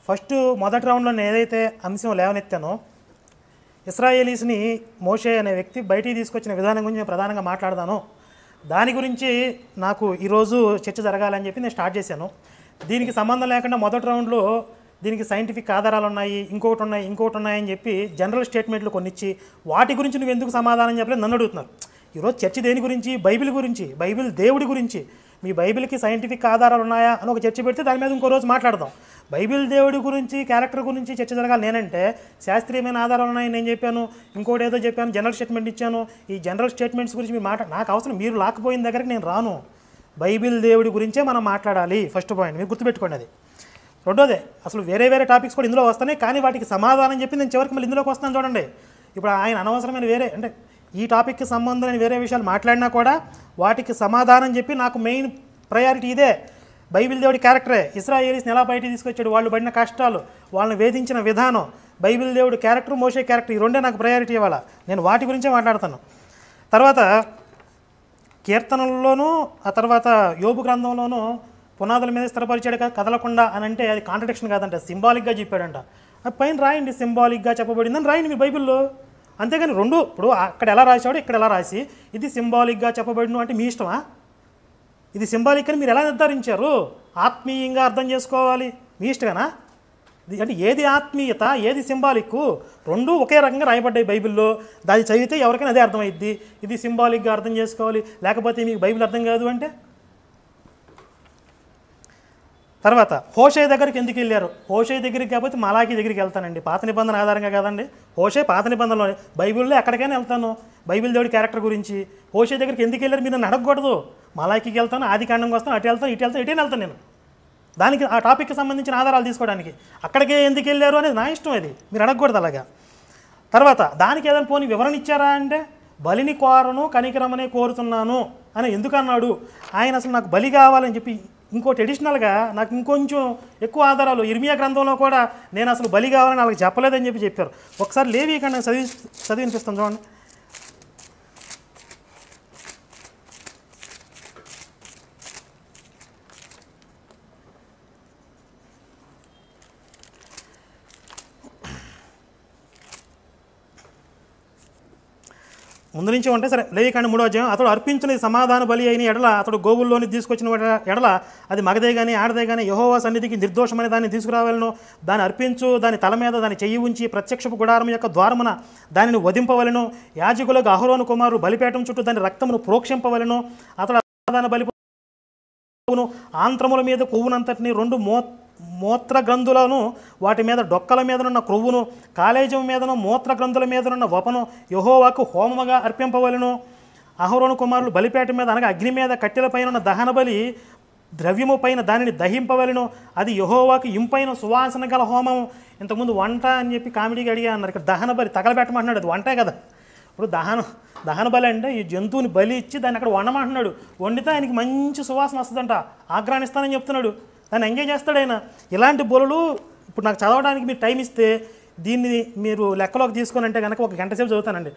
First మొదటి రౌండ్లో నేను ఏదైతే అంశం లేవనెత్తానో ఇశ్రాయేలీస్ని మోషే అనే వ్యక్తి బయటికి తీసుకొచ్చిన విధానం గురించి నేను ప్రధానంగా మాట్లాడదాను. దాని గురించి నాకు ఈరోజు చర్చ జరగాలని చెప్పి నేను స్టార్ట్ చేశాను. దీనికి సంబంధం లేకుండా మొదటి రౌండ్లో దీనికి సైంటిఫిక్ ఆధారాలు ఉన్నాయి, ఇంకొకటి ఉన్నాయని చెప్పి జనరల్ స్టేట్మెంట్లు కొన్నిచ్చి వాటి గురించి నువ్వు ఎందుకు సమాధానం చెప్పలేదు నన్ను అడుగుతున్నారు. ఈరోజు చర్చ దేని గురించి? బైబిల్ గురించి, బైబిల్ దేవుడి గురించి. మీ బైబిల్కి సైంటిఫిక్ ఆధారాలు ఉన్నాయా అని ఒక చర్చ పెడితే దాని మీద ఇంకో రోజు మాట్లాడదాం. బైబిల్ దేవుడి గురించి, క్యారెక్టర్ గురించి చర్చ జరగాలి. నేనంటే శాస్త్రీయమైన ఆధారాలు ఉన్నాయని నేను చెప్పాను, ఇంకోటి ఏదో చెప్పాను, జనరల్ స్టేట్మెంట్ ఇచ్చాను. ఈ జనరల్ స్టేట్మెంట్స్ గురించి మీరు నాకు అవసరం, మీరు లాక్కుపోయిన దగ్గరికి నేను రాను. బైబిల్ దేవుడి గురించే మనం మాట్లాడాలి. ఫస్ట్ పాయింట్ మీరు గుర్తుపెట్టుకోండి. అది రెండోదే, అసలు వేరే టాపిక్స్ కూడా ఇందులో వస్తున్నాయి, కానీ వాటికి సమాధానం చెప్పి నేను చివరికి మళ్ళీ ఇందులోకి వస్తాను. చూడండి, ఇప్పుడు ఆయన అనవసరమైన అంటే ఈ టాపిక్కి సంబంధమైన వేరే విషయాలు మాట్లాడినా కూడా వాటికి సమాధానం చెప్పి నాకు మెయిన్ ప్రయారిటీ ఇదే. బైబిల్ దేవుడి క్యారెక్టరే. ఇశ్రాయేలీస్ని ఎలా బయటికి తీసుకొచ్చాడు, వాళ్ళు పడిన కష్టాలు, వాళ్ళని వేధించిన విధానం, బైబిల్ దేవుడి క్యారెక్టర్, మోషే క్యారెక్టర్, ఈ రెండే నాకు ప్రయారిటీ ఇవ్వాల. నేను వాటి గురించే మాట్లాడతాను. తర్వాత కీర్తనల్లోనూ ఆ తర్వాత యోబు గ్రంథంలోనూ పునాదుల మీద స్థిరపరిచాడు కదలకుండా అని అంటే అది కాంట్రడిక్షన్ కాదంట, సింబాలిక్గా చెప్పాడంట. అది పైన రాయండి, సింబాలిక్గా చెప్పబడిందని రాయండి మీ బైబిల్లో. అంతేగాని రెండు ఇప్పుడు అక్కడ ఎలా రాశాడో ఇక్కడ ఎలా రాసి ఇది సింబాలిక్గా చెప్పబడిను అంటే మీ ఇష్టమా? ఇది సింబాలిక్ అని మీరు ఎలా నిర్ధారించారు? ఆత్మీయంగా అర్థం చేసుకోవాలి, మీ ఇష్టమేనా? అంటే ఏది ఆత్మీయత, ఏది సింబాలిక్, రెండు ఒకే రకంగా రాయబడ్డాయి బైబిల్లో. దాన్ని చదివితే ఎవరికైనా అదే అర్థమైద్ది. ఇది సింబాలిక్గా అర్థం చేసుకోవాలి, లేకపోతే మీకు బైబిల్ అర్థం కాదు అంటే. తర్వాత హోషే దగ్గరికి ఎందుకు వెళ్ళారు? హోషే దగ్గరికి కాకపోతే మలాకి దగ్గరికి వెళ్తానండి. పాత నిబంధన ఆధారంగా కాదండి. హోషే పాత నిబంధనలో, బైబిల్లో ఎక్కడికైనా వెళ్తాను బైబిల్ దేవుడి క్యారెక్టర్ గురించి. హోషే దగ్గరికి ఎందుకు వెళ్ళారు మీరు నన్ను అడగకూడదు. మలాకికి వెళ్తాను, ఆది కాండంకి వస్తాను, అటు వెళ్తాను, ఇటైనా వెళ్తాను నేను. దానికి ఆ టాపిక్కి సంబంధించిన ఆధారాలు తీసుకోవడానికి. అక్కడికే ఎందుకు వెళ్ళారు అనేది నా ఇష్టం, అది మీరు అడగకూడదు అలాగా. తర్వాత దానికి ఏదైనా పోనీ వివరణ ఇచ్చారా అంటే బలిని కోరను కనికరమనే కోరుతున్నాను అని ఎందుకు అన్నాడు ఆయన? అసలు నాకు బలి కావాలని చెప్పి ఇంకోటి అడిషనల్గా నాకు ఇంకొంచెం ఎక్కువ ఆధారాలు ఇర్మియా గ్రంథంలో కూడా నేను అసలు బలి కావాలని వాళ్ళకి చెప్పలేదని చెప్పారు. ఒకసారి లేవీకాండం చదివినిపిస్తాను చూడండి. ముందు నుంచి ఉంటే సరే, లేవీకాండం 3వ అధ్యాయం. అతడు అర్పించిన సమాధాన బలి అయిన ఎడల, అతడు గోవుల్లోని తీసుకొచ్చిన ఎడల అది మగదే కానీ ఆడదే కానీ యెహోవా సన్నిధికి నిర్దోషమైన దాన్ని తీసుకురావాలను. దాన్ని అర్పించు, దాని తల మీద దాన్ని చెయ్యి ఉంచి ప్రత్యక్షపు గుడారం యొక్క ద్వారమున దానిని వధింపవలను. యాజకులకు అహరోను కుమారుడు బలిపీఠం చుట్టూ దాని రక్తమును ప్రోక్షింపవలను. అతడు సమాధాన బలి ఆంత్రముల మీద కొవ్వునంతటిని, 2 మూత్ర గ్రంథులను, వాటి మీద డొక్కల మీదనున్న క్రొవ్వును, కాలేజం మీదను మూత్ర గ్రంథుల మీదనున్న వపను యెహోవాకు హోమముగా అర్పింపవలను. అహరోను కుమారులు బలిపేట మీద అనగా అగ్ని మీద కట్టెల పైన దహన బలి ద్రవ్యము పైన దానిని దహింపవలను. అది యెహోవాకు ఇంపైన సువాసన గల హోమం. ఇంతకుముందు వంట అని చెప్పి కామెడీగా అడిగా అన్నారు. ఇక్కడ దహన బలి తగలబెట్టమంటున్నాడు. అది వంటే కదా. ఇప్పుడు దహన బలి అంటే ఈ జంతువుని బలి ఇచ్చి దాన్ని అక్కడ వండమంటున్నాడు. వండితే ఆయనకి మంచి సువాసన వస్తుందంట, ఆగ్రహిస్తానని చెప్తున్నాడు. దాన్ని ఎంజాయ్ చేస్తాడు ఆయన. ఇలాంటి బలులు ఇప్పుడు నాకు చదవడానికి మీరు టైం ఇస్తే దీన్ని మీరు లెక్కలోకి తీసుకొని అంటే కనుక 1 గంట సేపు చదువుతానండి.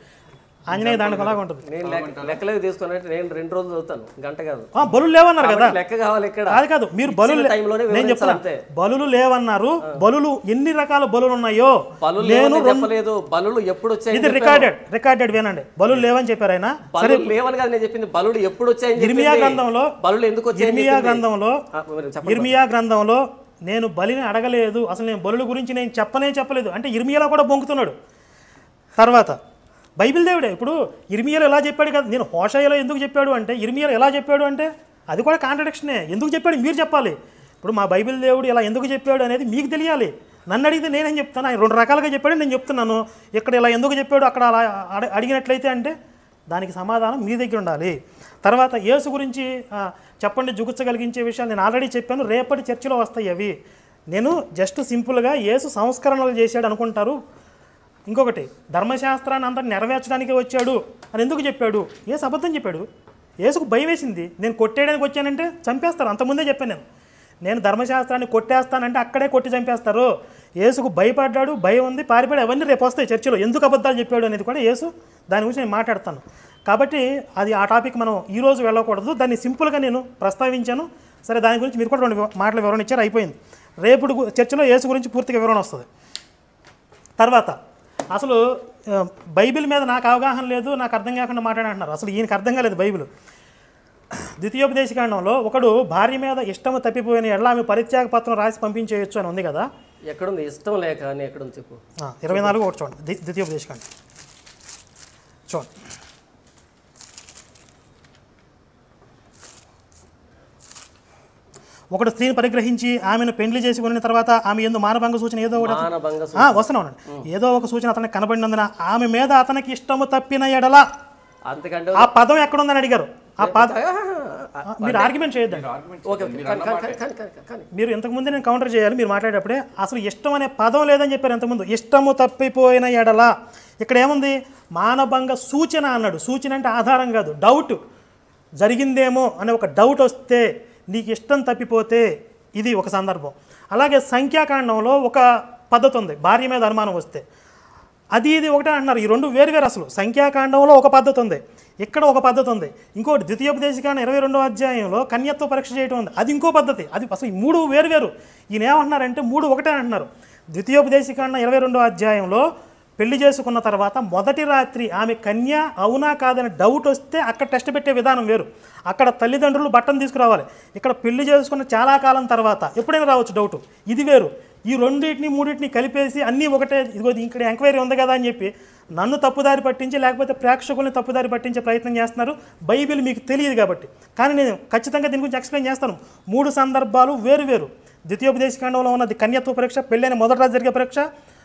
ఆంజనేయ దాంట్లో అలాగా ఉంటుంది. నేను లెక్కలోకి తీసుకుని నేను 2 రోజులు చదువుతాను, గంట కాదు. బలులు లేవన్నారు కదా, లెక్క కావాలి ఇక్కడ. కాదు మీరు బలులు, నేను చెప్తాను బలులు లేవన్నారు. బలులు ఎన్ని రకాల బలులు ఉన్నాయో నేను చెప్పలేదు. బలులు ఎప్పుడు వచ్చాయి? ఇది రికార్డెడ్ వినండి. బలులు లేవని చెప్పారు ఆయన. సరే లేవని కాదు నేను చెప్పింది, బలులు ఎప్పుడు వచ్చాయి? ఇర్మియా గ్రంథంలో, బలులు ఎందుకు వచ్చాయి? ఇర్మియా గ్రంథంలో నేను బలిని అడగలేదు, అసలు నేను బలుల గురించి నేను చెప్పలేదు అంటే ఇర్మియాలో కూడా బొంకుతున్నాడు. తర్వాత బైబిల్ దేవుడే. ఇప్పుడు ఇర్మియాలో ఎలా చెప్పాడు కదా, నేను హోషేయలో ఎందుకు చెప్పాడు అంటే ఇర్మియాలో ఎలా చెప్పాడు అంటే అది కూడా కాంట్రడిక్షనే. ఎందుకు చెప్పాడు మీరు చెప్పాలి. ఇప్పుడు మా బైబిల్ దేవుడు ఇలా ఎందుకు చెప్పాడు అనేది మీకు తెలియాలి. నన్ను అడిగితే నేనేం చెప్తాను? ఆయన 2 రకాలుగా చెప్పాడు, నేను చెప్తున్నాను. ఇక్కడ ఇలా ఎందుకు చెప్పాడు, అక్కడ అలా అడిగినట్లయితే అంటే దానికి సమాధానం మీ దగ్గర ఉండాలి. తర్వాత యేసు గురించి చెప్పండి జుగుచ్చగలిగించే విషయాలు నేను ఆల్రెడీ చెప్పాను, రేపటి చర్చలో వస్తాయి అవి. నేను జస్ట్ సింపుల్గా యేసు సంస్కరణలు చేశాడు అనుకుంటారు. ఇంకొకటి ధర్మశాస్త్రాన్ని అంతా నెరవేర్చడానికి వచ్చాడు అని ఎందుకు చెప్పాడు? యేసు అబద్ధం చెప్పాడు. యేసుకు భయం వేసింది. నేను కొట్టేయడానికి వచ్చానంటే చంపేస్తారు. అంతకుముందే చెప్పాను నేను ధర్మశాస్త్రాన్ని కొట్టేస్తానంటే అక్కడే కొట్టి చంపేస్తారు. యేసుకు భయపడ్డాడు, భయం ఉంది, పారిపడి అవన్నీ రేపు వస్తాయి చర్చలో. ఎందుకు అబద్ధాలు చెప్పాడు అనేది కూడా యేసు, దాని గురించి నేను మాట్లాడతాను. కాబట్టి అది ఆ టాపిక్ మనం ఈరోజు వెళ్ళకూడదు. దాన్ని సింపుల్గా నేను ప్రస్తావించాను. సరే దాని గురించి మీరు కూడా 2 మాటలు వివరణ ఇచ్చారు, అయిపోయింది. రేపుడు చర్చలో యేసు గురించి పూర్తిగా వివరణ వస్తుంది. తర్వాత అసలు బైబిల్ మీద నాకు అవగాహన లేదు, నాకు అర్థం కాకుండా మాట్లాడంటున్నారు. అసలు ఈయనకి అర్థం కాలేదు బైబిల్. ద్వితీయోపదేశకాండంలో ఒకడు భార్య మీద ఇష్టము తప్పిపోయిన ఎడల ఆమె పరిత్యాగ పత్రం రాసి పంపించేయచ్చు అని ఉంది కదా. ఎక్కడుంది ఇష్టం లేక అని ఎక్కడుంది చెప్పు. 24 ఒకటి చూడండి, ద్వితీయోపదేశకాండం చూడండి. ఒకడు స్త్రీని పరిగ్రహించి ఆమెను పెండ్లి చేసుకున్న తర్వాత ఆమె యందు మానభంగ సూచన ఏదో ఒకటి వస్తున్నాను ఏదో ఒక సూచన అతనికి కనబడినందున ఆమె మీద అతనికి ఇష్టము తప్పిన ఎడల, అంతకంటే ఆ పదం ఎక్కడుందని అడిగారు. ఆ పదం మీరు ఆర్గ్యుమెంట్ చేయొద్దండి. మీరు ఇంతకుముందే నేను కౌంటర్ చేయాలి. మీరు మాట్లాడేటప్పుడే అసలు ఇష్టం అనే పదం లేదని చెప్పారు ఇంతకుముందు. ఇష్టము తప్పిపోయిన ఎడల ఇక్కడ ఏముంది? మానభంగ సూచన అన్నాడు. సూచన అంటే ఆధారం కాదు, డౌట్ జరిగిందేమో అనే ఒక డౌట్ వస్తే, నీకు ఇష్టం తప్పిపోతే ఇది ఒక సందర్భం. అలాగే సంఖ్యాకాండంలో ఒక పద్ధతి ఉంది, భార్య మీద అనుమానం వస్తే. అది ఇది ఒకటే అంటున్నారు. ఈ రెండు వేరువేరు. అసలు సంఖ్యాకాండంలో ఒక పద్ధతి ఉంది, ఇక్కడ ఒక పద్ధతి ఉంది. ఇంకోటి ద్వితీయోపదేశకాండం 22వ అధ్యాయంలో కన్యత్వ పరీక్ష చేయడం ఉంది, అది ఇంకో పద్ధతి. అది అసలు ఈ మూడు వేరువేరు. ఈయన ఏమంటున్నారంటే మూడు ఒకటే అంటున్నారు. ద్వితీయోపదేశకాండం 22వ అధ్యాయంలో పెళ్లి చేసుకున్న తర్వాత మొదటి రాత్రి ఆమె కన్య అవునా కాదని డౌట్ వస్తే అక్కడ టెస్ట్ పెట్టే విధానం వేరు. అక్కడ తల్లిదండ్రులు బట్టను తీసుకురావాలి. ఇక్కడ పెళ్లి చేసుకున్న చాలా కాలం తర్వాత ఎప్పుడైనా రావచ్చు డౌట్, ఇది వేరు. ఈ రెండింటిని మూడింటిని కలిపేసి అన్నీ ఒకటే, ఇదిగో ఇక్కడ ఎంక్వైరీ ఉంది కదా అని చెప్పి నన్ను తప్పుదారి పట్టించి లేకపోతే ప్రేక్షకుల్ని తప్పుదారి పట్టించే ప్రయత్నం చేస్తున్నారు. బైబిల్ మీకు తెలియదు కాబట్టి. కానీ నేను ఖచ్చితంగా దీని గురించి ఎక్స్ప్లెయిన్ చేస్తాను. మూడు సందర్భాలు వేరు వేరు. ద్వితీయోపదేశకాండంలో ఉన్నది కన్యత్వ పరీక్ష, పెళ్ళైన మొదటి రాజు జరిగే పరీక్ష.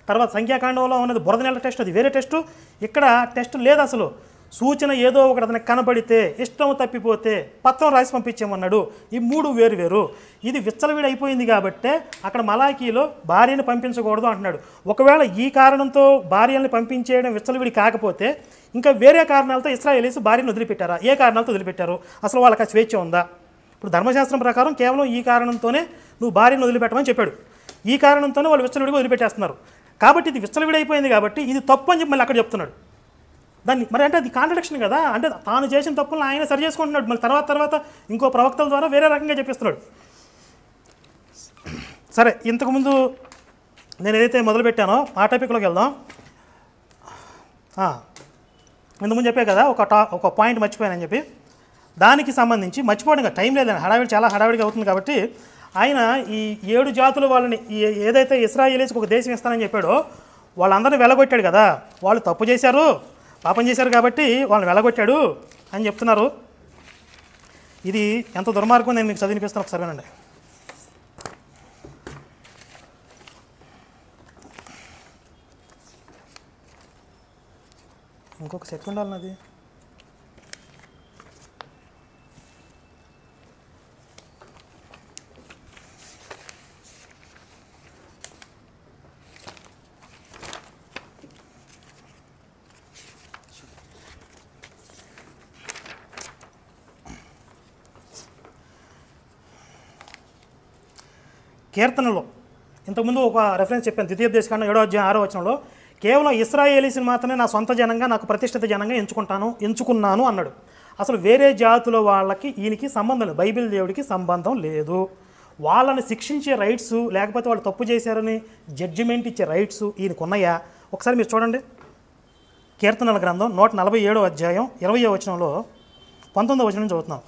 తర్వాత సంఖ్యాకాండంలో ఉన్నది బురద నెల టెస్ట్, అది వేరే టెస్టు. ఇక్కడ టెస్ట్ లేదు అసలు. సూచన ఏదో ఒకటి అతనికి కనబడితే, ఇష్టం తప్పిపోతే పత్రం రాసి పంపించామన్నాడు. ఈ మూడు వేరు వేరు. ఇది విచ్చలవిడి అయిపోయింది కాబట్టే అక్కడ మలాకీలో భార్యను పంపించకూడదు అంటున్నాడు. ఒకవేళ ఈ కారణంతో భార్యల్ని పంపించేయడం విచ్చలవిడి కాకపోతే ఇంకా వేరే కారణాలతో ఇశ్రాయేలీస్ భార్యను వదిలిపెట్టారా? ఏ కారణాలతో వదిలిపెట్టారు? అసలు వాళ్ళకి ఆ స్వేచ్ఛ ఉందా? ఇప్పుడు ధర్మశాస్త్రం ప్రకారం కేవలం ఈ కారణంతోనే నువ్వు భార్యను వదిలిపెట్టమని చెప్పాడు. ఈ కారణంతోనే వాళ్ళు విచ్చలవిడిగా వదిలిపెట్టేస్తున్నారు. కాబట్టి ఇది విచ్చలవిడి అయిపోయింది కాబట్టి ఇది తప్పు అని చెప్పి మళ్ళీ అక్కడ చెప్తున్నాడు. దాన్ని మరి అంటే అది కాంట్రడిక్షన్ కదా. అంటే తాను చేసిన తప్పులను ఆయన సరి చేసుకుంటున్నాడు. మళ్ళీ తర్వాత ఇంకో ప్రవక్తల ద్వారా వేరే రకంగా చెప్పిస్తున్నాడు. సరే, ఇంతకుముందు నేను ఏదైతే మొదలుపెట్టానో ఆ టాపిక్లోకి వెళ్దాం. ఇంతకుముందు చెప్పే కదా ఒక పాయింట్ మర్చిపోయానని చెప్పి, దానికి సంబంధించి మర్చిపోవడం కదా, టైం లేదని, హడావిడి చాలా హడావిడిగా అవుతుంది కాబట్టి ఆయన ఈ 7 జాతుల వాళ్ళని ఏదైతే ఇశ్రాయేలీస్కి ఒక దేశం ఇస్తానని చెప్పాడో వాళ్ళందరినీ వెళ్ళగొట్టాడు కదా. వాళ్ళు తప్పు చేశారు, పాపం చేశారు కాబట్టి వాళ్ళని వెళ్ళగొట్టాడు అని చెప్తున్నారు. ఇది ఎంత దుర్మార్గం నేను మీకు చదివినిపిస్తాను, ఒకసారి వినండి. ఇంకొక సెకండ్ అన్నది. కీర్తనలో ఇంతకుముందు ఒక రెఫరెన్స్ చెప్పాను. ద్వితీయోపదేశకాండం 7వ అధ్యాయం 6వ వచనంలో కేవలం ఇశ్రాయేలీస్ని మాత్రమే నా సొంత జనంగా, నాకు ప్రతిష్ఠిత జనంగా ఎంచుకున్నాను అన్నాడు. అసలు వేరే జాతుల వాళ్ళకి ఈయనకి సంబంధం లేదు, బైబిల్ దేవుడికి సంబంధం లేదు. వాళ్ళని శిక్షించే రైట్స్, లేకపోతే వాళ్ళు తప్పు చేశారని జడ్జిమెంట్ ఇచ్చే రైట్స్ ఈయనకు ఉన్నాయా? ఒకసారి మీరు చూడండి. కీర్తనల గ్రంథం 147వ అధ్యాయం 20వ వచనంలో 19వ వచనం చదువుతున్నాం.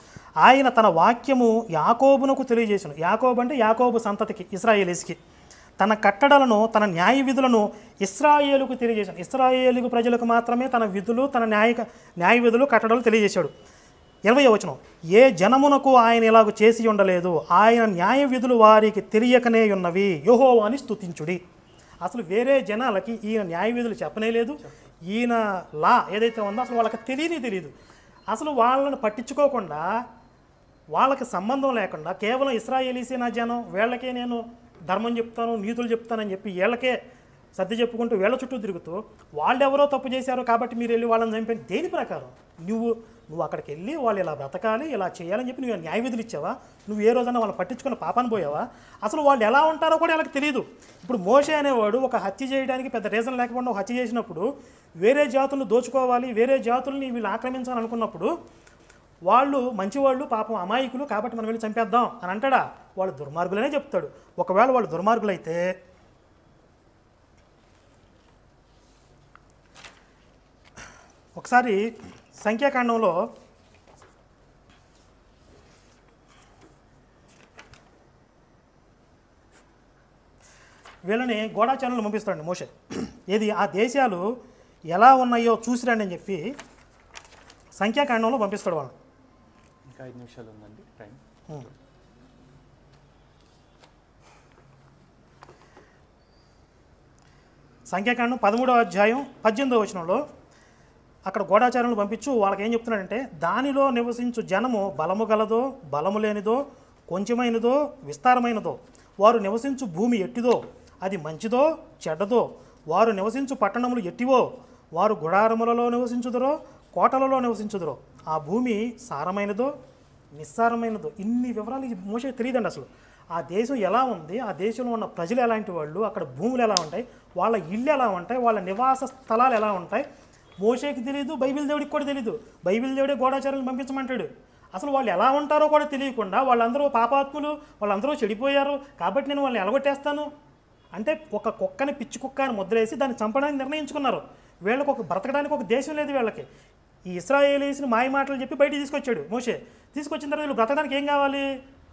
ఆయన తన వాక్యము యాకోబునకు తెలియజేసాను. యాకోబు అంటే యాకోబు సంతతికి, ఇశ్రాయేలీస్కి. తన కట్టడలను, తన న్యాయ విధులను ఇశ్రాయేలుకు తెలియజేశాను. ఇశ్రాయేలు ప్రజలకు మాత్రమే తన విధులు, తన న్యాయ విధులు, కట్టడలు తెలియజేశాడు. 20వ వచనం, ఏ జనమునకు ఆయన ఇలాగ చేసి ఉండలేదు, ఆయన న్యాయ విధులు వారికి తెలియకనే ఉన్నవి, యెహోవాని స్తుతించుడి. అసలు వేరే జనాలకి ఈయన న్యాయ విధులు చెప్పనే లేదు. ఈయన లా ఏదైతే ఉందో అసలు వాళ్ళకి తెలియదు. అసలు వాళ్ళని పట్టించుకోకుండా, వాళ్ళకి సంబంధం లేకుండా కేవలం ఇశ్రాయేలీసే నా జనం, వీళ్ళకే నేను ధర్మం చెప్తాను, నీతులు చెప్తానని చెప్పి వీళ్ళకే సర్ది చెప్పుకుంటూ వీళ్ళ చుట్టూ తిరుగుతూ వాళ్ళెవరో తప్పు చేశారు కాబట్టి మీరు వెళ్ళి వాళ్ళని చంపండి. దేని ప్రకారం? నువ్వు అక్కడికి వెళ్ళి వాళ్ళు ఇలా బ్రతకాలి, ఇలా చేయాలని చెప్పి నువ్వు న్యాయ విధులు ఇచ్చావా? నువ్వు ఏ రోజైనా వాళ్ళని పట్టించుకున్న పాపాన్ని పోయావా? అసలు వాళ్ళు ఎలా ఉంటారో కూడా వాళ్ళకి తెలియదు. ఇప్పుడు మోషే అనేవాడు ఒక హత్య చేయడానికి పెద్ద రీజన్ లేకుండా ఒక హత్య చేసినప్పుడు, వేరే జాతులను దోచుకోవాలి, వేరే జాతుల్ని వీళ్ళు ఆక్రమించాలనుకున్నప్పుడు వాళ్ళు మంచివాళ్ళు పాపం అమాయకులు కాబట్టి మనం వెళ్ళి చంపేద్దాం అని అంటాడా? వాళ్ళు దుర్మార్గులనే చెప్తాడు. ఒకవేళ వాళ్ళు దుర్మార్గులైతే ఒకసారి సంఖ్యాకాండంలో వీళ్ళని గూఢాచారులను పంపిస్తాడు మోషే. ఏది ఆ దేశాలు ఎలా ఉన్నాయో చూసిరండి అని చెప్పి సంఖ్యాకాండంలో పంపిస్తాడు వాళ్ళు. ఇంకా 5 నిమిషాలు ఉందండి టైం. సంఖ్యాకాండం 13వ అధ్యాయం 18వ వచనంలో అక్కడ గూఢాచారులను పంపించు వాళ్ళకి ఏం చెప్తున్నాడంటే, దానిలో నివసించు జనము బలము గలదో బలము లేనిదో కొంచెమైనదో విస్తారమైనదో, వారు నివసించు భూమి ఎట్టిదో అది మంచిదో చెడ్డదో, వారు నివసించు పట్టణములు ఎట్టివో, వారు గుడారములలో నివసించుదురో కోటలలో నివసించుదురో, ఆ భూమి సారమైనదో నిస్సారమైనదో. ఇన్ని వివరాలు మోషే తెలియదండి అసలు. ఆ దేశం ఎలా ఉంది, ఆ దేశంలో ఉన్న ప్రజలు ఎలాంటి వాళ్ళు, అక్కడ భూములు ఎలా ఉంటాయి, వాళ్ళ ఇళ్ళు ఎలా ఉంటాయి, వాళ్ళ నివాస స్థలాలు ఎలా ఉంటాయి, మోషేకి తెలియదు, బైబిల్ దేవుడికి కూడా తెలియదు. బైబిల్ దేవుడే గూఢాచారులను పంపించమంటాడు. అసలు వాళ్ళు ఎలా ఉంటారో కూడా తెలియకుండా వాళ్ళందరూ పాపాత్ములు, వాళ్ళందరూ చెడిపోయారు కాబట్టి నేను వాళ్ళని ఎలగొట్టేస్తాను అంటే ఒక కుక్కని పిచ్చి కుక్క అని ముద్రేసి దాన్ని చంపడానికి నిర్ణయించుకున్నారు. వీళ్ళకి ఒక బ్రతకడానికి ఒక దేశం లేదు వీళ్ళకి. ఈ ఇశ్రాయేలీస్ని మాయ మాటలు చెప్పి బయటికి తీసుకొచ్చాడు మోషే. తీసుకొచ్చిన తర్వాత వీళ్ళు బ్రతకడానికి ఏం కావాలి?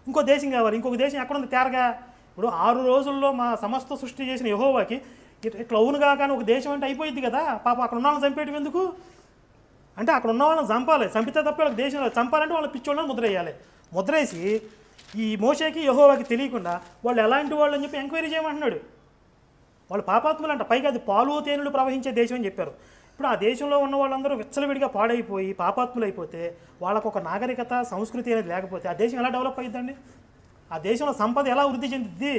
ఇంకో దేశం కావాలి. ఇంకొక దేశం ఎక్కడుంది తేరగా? ఇప్పుడు 6 రోజుల్లో మా సమస్త సృష్టి చేసిన యెహోవాకి ఇట్లా అవునుగా కానీ ఒక దేశం అంటే అయిపోయింది కదా. పాపం అక్కడ ఉన్న వాళ్ళని చంపేయడం ఎందుకు? అంటే అక్కడ ఉన్న వాళ్ళని చంపాలి. చంపితే తప్ప వాళ్ళకి దేశంలో చంపాలంటే వాళ్ళని పిచ్చోళ్ళని ముద్ర వేయాలి. ముద్రేసి ఈ మోషేకి యెహోవాకి తెలియకుండా వాళ్ళు ఎలాంటి వాళ్ళు అని చెప్పి ఎంక్వైరీ చేయమంటున్నాడు. వాళ్ళు పాపాత్ములు అంట. పైగా అది పాలు తేనెలు ప్రవహించే దేశం అని చెప్పారు. ఇప్పుడు ఆ దేశంలో ఉన్న వాళ్ళందరూ విచ్చలవిడిగా పాడైపోయి పాపాత్ములు అయిపోతే, వాళ్ళకు ఒక నాగరికత సంస్కృతి అనేది లేకపోతే ఆ దేశం ఎలా డెవలప్ అవుతుందండి? ఆ దేశంలో సంపద ఎలా వృద్ధి చెందుద్ది?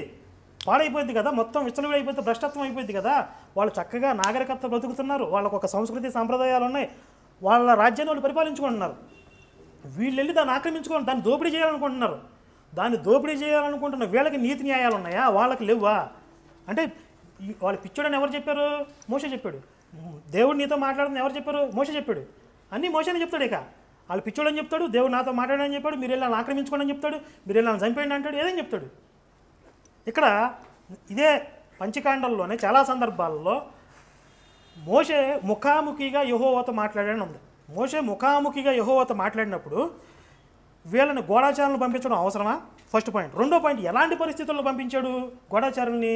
పాడైపోయింది కదా, మొత్తం విచ్చలవిడి అయిపోతే భ్రష్టత్వం అయిపోయింది కదా. వాళ్ళు చక్కగా నాగరికత బ్రతుకుతున్నారు, వాళ్ళకు ఒక సంస్కృతి సంప్రదాయాలు ఉన్నాయి, వాళ్ళ రాజ్యాన్ని వాళ్ళు పరిపాలించుకుంటున్నారు. వీళ్ళు వెళ్ళి దాన్ని ఆక్రమించుకోవాలి, దాన్ని దోపిడీ చేయాలనుకుంటున్నారు. దాన్ని దోపిడీ చేయాలనుకుంటున్న వీళ్ళకి నీతి న్యాయాలు ఉన్నాయా? వాళ్ళకి లేవా? అంటే వాళ్ళు పిచ్చోడని ఎవరు చెప్పారు? మోషే చెప్పాడు. దేవుడు నీతో మాట్లాడదని ఎవరు చెప్పారు? మోషే చెప్పాడు. అన్నీ మోషేనే చెప్తాడు. ఇక వాళ్ళు పిచ్చోడని చెప్తాడు, దేవుడు నాతో మాట్లాడని చెప్పాడు, మీరు వెళ్ళి ఆక్రమించుకోండి అని చెప్తాడు, మీరు వెళ్ళి చంపేయండి అంటాడు, ఏదని చెప్తాడు. ఇక్కడ ఇదే పంచకాండంలోనే చాలా సందర్భాల్లో మోషే ముఖాముఖిగా యెహోవాతో మాట్లాడాలని ఉంది. మోషే ముఖాముఖిగా యెహోవాతో మాట్లాడినప్పుడు వీళ్ళని గూఢాచారులను పంపించడం అవసరమా? First point. రెండో పాయింట్, ఎలాంటి పరిస్థితుల్లో పంపించాడు గూఢాచారుల్ని?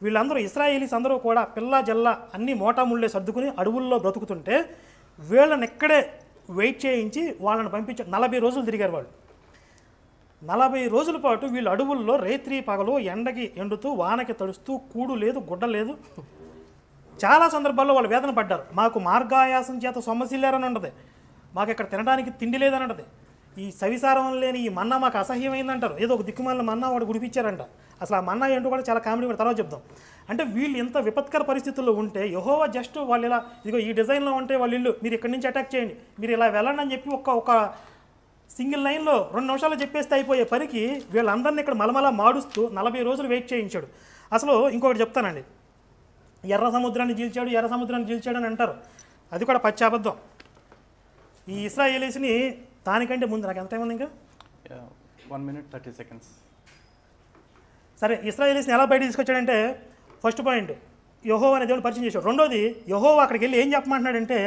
వీళ్ళందరూ ఇశ్రాయేలీస్ అందరూ కూడా పిల్ల జల్ల అన్ని మోటాముళ్ళే సర్దుకుని అడవుల్లో బ్రతుకుతుంటే వీళ్ళని ఎక్కడే వెయిట్ చేయించి వాళ్ళని పంపించారు. 40 రోజులు తిరిగారు వాళ్ళు. 40 రోజుల పాటు వీళ్ళు అడవుల్లో రేత్రి పగలు ఎండకి ఎండుతూ వానకి తడుస్తూ కూడు లేదు గుడ్డ లేదు. చాలా సందర్భాల్లో వాళ్ళు వేదన పడ్డారు. మాకు మార్గాయాసం చేత సొమ్మసిల్లారని ఉండదు, మాకు ఇక్కడ తినడానికి తిండి లేదని అంటది, ఈ సవిసారం లేని ఈ మన్నా మాకు అసహ్యమైందంటారు. ఏదో ఒక దిక్కుమాలిన మన్నా వాడు గుడిపించారంట. అసలు ఆ మన్నా ఏంటో కూడా చాలా కామెడీ, కూడా తర్వాత చెప్దాం. అంటే వీళ్ళు ఇంత విపత్కర పరిస్థితుల్లో ఉంటే యెహోవా జస్ట్ వాళ్ళు ఇలా ఇదిగో ఈ డిజైన్లో ఉంటే వాళ్ళ ఇల్లు మీరు ఇక్కడి నుంచి అటాక్ చేయండి, మీరు ఇలా వెళ్ళండి అని చెప్పి ఒక సింగిల్ లైన్లో 2 నిమిషాలు చెప్పేస్తే అయిపోయే పనికి వీళ్ళందరినీ ఇక్కడ మలమల మాడుస్తూ 40 రోజులు వెయిట్ చేయించాడు. అసలు ఇంకొకటి చెప్తానండి, ఎర్ర సముద్రాన్ని చీల్చాడు అని అంటారు. అది కూడా పచ్చి అబద్ధం. ఈ ఇశ్రాయేలీస్ని దానికంటే ముందు నాకు ఎంత టైం ఉంది ఇంకా? 1 minute 30 seconds. సరే, ఇశ్రాయేలీస్ని ఎలా బయట తీసుకొచ్చాడంటే ఫస్ట్ పాయింట్ యెహోవా అనే దేవుని పరిచయం చేశాడు. రెండోది యెహోవా అక్కడికి వెళ్ళి ఏం చెప్పమంటున్నాడంటే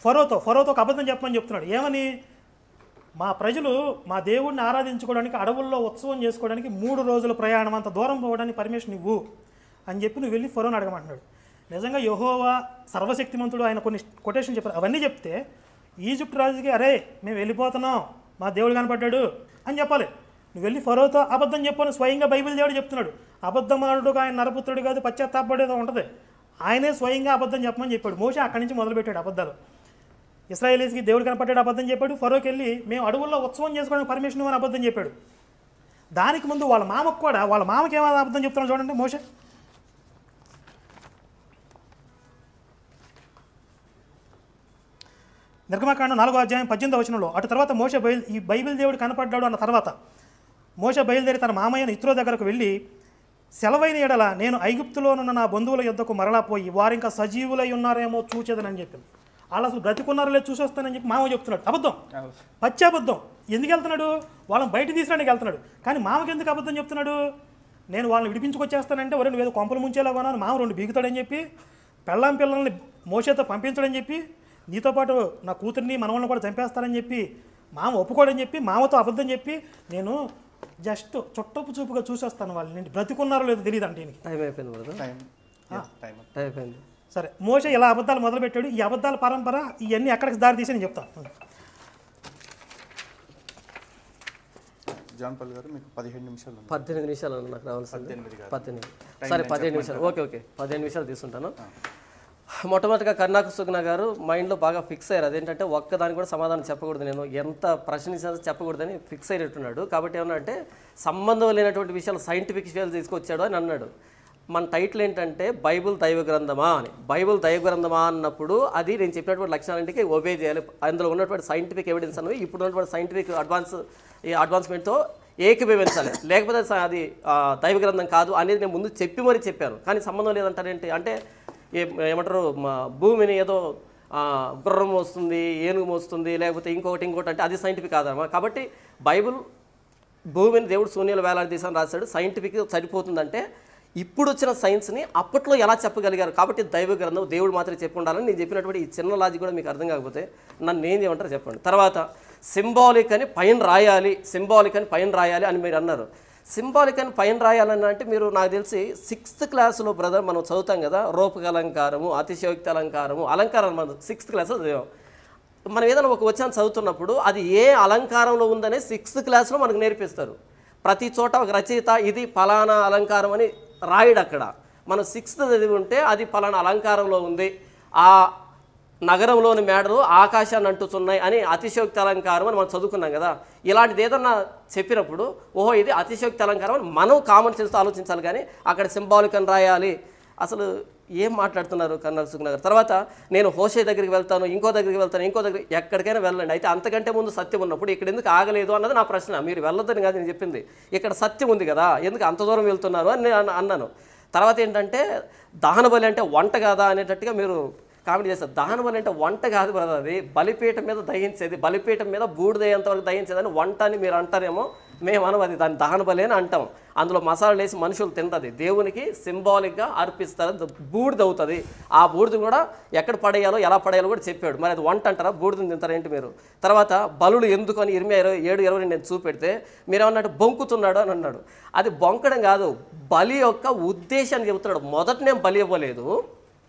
ఫరోతో ఒక అబద్ధం చెప్పమని చెప్తున్నాడు. ఏమని? మా ప్రజలు మా దేవుడిని ఆరాధించుకోవడానికి అడవుల్లో ఉత్సవం చేసుకోవడానికి 3 రోజుల ప్రయాణం అంత దూరం పోవడానికి పర్మిషన్ ఇవ్వు అని చెప్పి నువ్వు వెళ్ళి ఫరోని అడగమంటున్నాడు. నిజంగా యెహోవా సర్వశక్తిమంతుడు, ఆయన కొన్ని కొటేషన్ చెప్పారు. అవన్నీ చెప్తే ఈజిప్ట్ రాజుకి అరే మేము వెళ్ళిపోతున్నాం మా దేవుడు కనపడ్డాడు అని చెప్పాలి. నువ్వు వెళ్ళి ఫరోతో అబద్ధం చెప్పని స్వయంగా బైబిల్ దేవుడు చెప్తున్నాడు. అబద్ధమానుడు ఆయన నరపుత్రుడు కాదు, పశ్చాత్తాపడేదో ఉంటుంది. ఆయనే స్వయంగా అబద్ధం చెప్పమని చెప్పాడు. మోషే అక్కడి నుంచి మొదలుపెట్టాడు అబద్ధాలు. ఇశ్రాయేలీస్కి దేవుడు కనపడ్డాడు అబద్ధం చెప్పాడు. ఫరోకి వెళ్ళి మేము అడవుల్లో ఉత్సవం చేసుకోవడానికి పర్మిషన్ ఇవ్వని అబద్ధం చెప్పాడు. దానికి ముందు వాళ్ళ మామకి ఏమైనా అబద్ధం చెప్తున్నాడు చూడండి మోషే. నిర్గమకాండం 4వ అధ్యాయం 18వ వచనంలో అటు తర్వాత మోషే ఈ బైబిల్ దేవుడు కనపడ్డాడు అన్న తర్వాత మోషే బయలుదేరి తన మామయ్యను ఇత్రో దగ్గరకు వెళ్ళి, సెలవైన ఎడల నేను ఐగుప్తులోనున్న నా బంధువుల యొద్దకు మరలా పోయి వారింకా సజీవులై ఉన్నారేమో చూచేదనని చెప్పింది. వాళ్ళు అసలు బ్రతికున్నారో లేదు చూసి వస్తానని చెప్పి మామ చెప్తున్నాడు. అబద్ధం, పచ్చి అబద్ధం. ఎందుకు వెళ్తున్నాడు? వాళ్ళని బయట తీసినానికి వెళ్తున్నాడు. కానీ మామకి ఎందుకు అబద్ధం చెప్తున్నాడు? నేను వాళ్ళని విడిపించుకొచ్చేస్తానంటే ఒరే నువ్వు ఏదో కొంపలు ముంచేలాగా ఉన్నాను, మామ 2 బీగుతాడని చెప్పి, పిల్లల్ని మోషేతో పంపించడని చెప్పి, నీతో పాటు నా కూతురిని మనవళ్ళని కూడా చంపేస్తారని చెప్పి మామ ఒప్పుకోడని చెప్పి, మామతో అబద్ధం చెప్పి, నేను జస్ట్ చుట్టపు చూపుగా చూసేస్తాను వాళ్ళని, బ్రతికున్నారో లేదో తెలియదు అంటే టైం అయిపోయింది బ్రదర్. టైం అయిపోయింది. సరే, మోషే ఇలా అబద్ధాలు మొదలుపెట్టాడు. ఈ అబద్ధాల పరంపర ఇవన్నీ ఎక్కడికి దారి తీసి నేను చెప్తాను. జాన్ పాల్ గారు మీకు 17 నిమిషాలు 18 నిమిషాలు నాకు రావాల్సింది. 18. సరే 15 నిమిషాలు. ఓకే 15 నిమిషాలు తీసుకుంటాను. మొట్టమొదటిగా కరుణాకర్ సుగుణ గారు మైండ్లో బాగా ఫిక్స్ అయ్యారు. అదేంటంటే ఒక్కదానికి కూడా సమాధానం చెప్పకూడదు, నేను ఎంత ప్రశ్నించినా చెప్పకూడదని ఫిక్స్ అయినట్టున్నాడు. కాబట్టి ఏమన్నా అంటే సంబంధం లేనటువంటి విషయాలు సైంటిఫిక్ విషయాలు తీసుకొచ్చాడు అని అన్నాడు. మన టైటిల్ ఏంటంటే బైబుల్ దైవ గ్రంథమా అని. బైబుల్ దైవ గ్రంథమా అన్నప్పుడు అది నేను చెప్పినటువంటి లక్షణాలంటికి ఒబే చేయాలి. అందులో ఉన్నటువంటి సైంటిఫిక్ ఎవిడెన్స్ అనేవి ఇప్పుడు ఉన్నటువంటి సైంటిఫిక్ అడ్వాన్స్మెంట్తో ఏకీభవించాలి, లేకపోతే అది దైవ గ్రంథం కాదు అనేది నేను ముందు చెప్పి మరీ చెప్పాను. కానీ సంబంధం లేదంటారేంటి అంటే ఏమంటారు, భూమిని ఏదో గుర్రం మోస్తుంది, ఏనుగు మోస్తుంది, లేకపోతే ఇంకోటి అంటే అది సైంటిఫిక్ కాదమ్మా. కాబట్టి బైబుల్ భూమిని దేవుడు శూన్యాలు వేలాడదీసని రాశాడు, సైంటిఫిక్ సరిపోతుందంటే ఇప్పుడు వచ్చిన సైన్స్ని అప్పట్లో ఎలా చెప్పగలిగారు. కాబట్టి దైవ గ్రంథం దేవుడు మాత్రమే చెప్పి ఉండాలని నేను చెప్పినటువంటి ఈ చిన్న లాజిక్ కూడా మీకు అర్థం కాకపోతే నన్ను ఏం చేయమంటారు చెప్పండి. తర్వాత సింబాలిక్ అని పైన రాయాలి అని మీరు అన్నారు. సింబాలిక్ అని పైన రాయాలని అంటే మీరు నాకు తెలిసి 6th క్లాస్లో బ్రదర్ మనం చదువుతాం కదా, రూపక అలంకారము, అతిశయోక్తి అలంకారము, అలంకారం మనం 6th క్లాస్లో చదివాం. మనం ఏదైనా ఒక వచనం చదువుతున్నప్పుడు అది ఏ అలంకారంలో ఉందనే 6th క్లాస్లో మనకు నేర్పిస్తారు. ప్రతి చోట ఒక రచయిత ఇది ఫలానా అలంకారం అని రాయడు. అక్కడ మనం 6th చదివి ఉంటే అది ఫలానా అలంకారంలో ఉంది, ఆ నగరంలోని మేడలు ఆకాశాన్ని అంటుతున్నాయి అని అతిశయోక్తి అలంకారం అని మనం చదువుకున్నాం కదా. ఇలాంటిది ఏదన్నా చెప్పినప్పుడు ఓహో ఇది అతిశయోక్తి అలంకారం అని మనం కామన్ సెన్స్తో ఆలోచించాలి, కానీ అక్కడ సింబాలిక్ అని రాయాలి. అసలు ఏం మాట్లాడుతున్నారు కరుణాకర్ సుగుణ గారు? తర్వాత నేను హోషే దగ్గరికి వెళ్తాను, ఇంకో దగ్గరికి ఎక్కడికైనా వెళ్ళండి. అయితే అంతకంటే ముందు సత్యం ఉన్నప్పుడు ఇక్కడ ఎందుకు ఆగలేదు అన్నది నా ప్రశ్న. మీరు వెళ్ళొద్దని కాదు నేను చెప్పింది, ఇక్కడ సత్యం ఉంది కదా, ఎందుకు అంత దూరం వెళ్తున్నారు అని నేను అన్నాను. తర్వాత ఏంటంటే దహన బలి అంటే వంట కాదా అనేటట్టుగా మీరు కామెడీ చేస్తారు. దహన బలి అంటే వంట కాదు బ్రదర్, అది బలిపీఠం మీద దహించేది, బలిపీఠం మీద బూడిదయ్యేంతవరకు దహించేదని వంట అని మీరు అంటారేమో, మేము అనవు అది దాన్ని దహన బలి అని అంటాం. అందులో మసాలాలు వేసి మనుషులు తింటుంది, దేవునికి సింబాలిక్గా అర్పిస్తారు, బూడిద అవుతుంది. ఆ బూడిద కూడా ఎక్కడ పడేయాలో ఎలా పడేయాలో కూడా చెప్పాడు. మరి అది వంట అంటారా, బూడిదని తింటారేంటి మీరు? తర్వాత బలులు ఎందుకు అని 27:20 నేను చూపెడితే మీరేమన్నట్టు బొంకుతున్నాడు అని అన్నాడు. అది బొంకడం కాదు, బలి యొక్క ఉద్దేశాన్ని చెబుతున్నాడు. మొదట నేను బలి ఇవ్వలేదు,